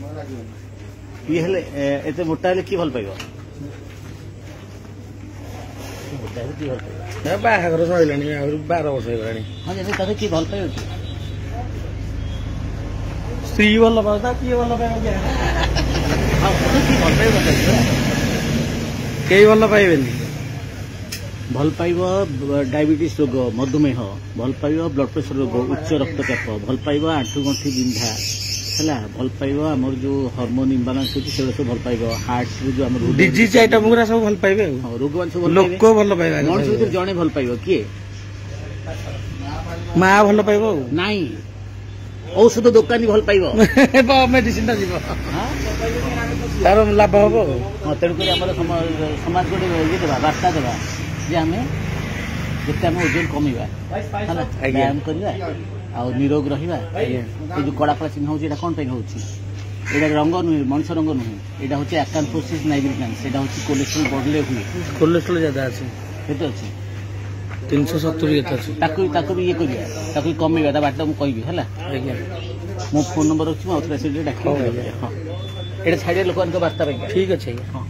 ये हेले एते मोटा हेले की भल पाइबो मोटा हेले की भल पाइबो बाहागर सइलानी 12 वर्ष हेलानी हां जे ताके की भल पाइबो की स्त्री भल पाउँदा की भल पाइबो के हां की भल पाइबो केही भल पाइबेनी भल पाइबो डायबिटीज रोग मधुमेह भल पाइबो ब्लड प्रेशर रोग उच्च रक्तचाप भल पाइबो आंठु गंठी बिंधा हला भल पाइबो हमर जो हार्मोन इम्बालांस होची से सब भल पाइबो हार्ट जो हमर डिजीज आइटम गुरा सब भल पाइबे हां रोग मान सब भल लोक को भल पाइबा मन से जणे भल पाइबो के मां भल पाइबो नाही औषध दुकानी भल पाइबो मेडिसिन ता जीवो हां तार लाभ होबो हां तेन को हमर समाज को ये देबा वार्ता देबा जे हमें जिते हम ओजन कमीबा व्यायाम करवा आ निरोग रहिबा ये जो कड़ा कड़ा चिन्ह होची एटा कोन पे होची एटा रंग नुहे मनुष्य रंग नुहे एटा होची अकांथोसिस नाइग्रिकांस एटा होची कोलेस्ट्रॉल बढ़ले हुए कोलेस्ट्रॉल ज्यादा আছে केते अछि 370 केते अछि ताको भी ये करिया ताको कमीबा ता बाटा मु कहबी हला मो फोन नंबर अछि म ऑथराइज डाक हां एटा छाड़े लोकन के वार्ता पे ठीक अछि हां।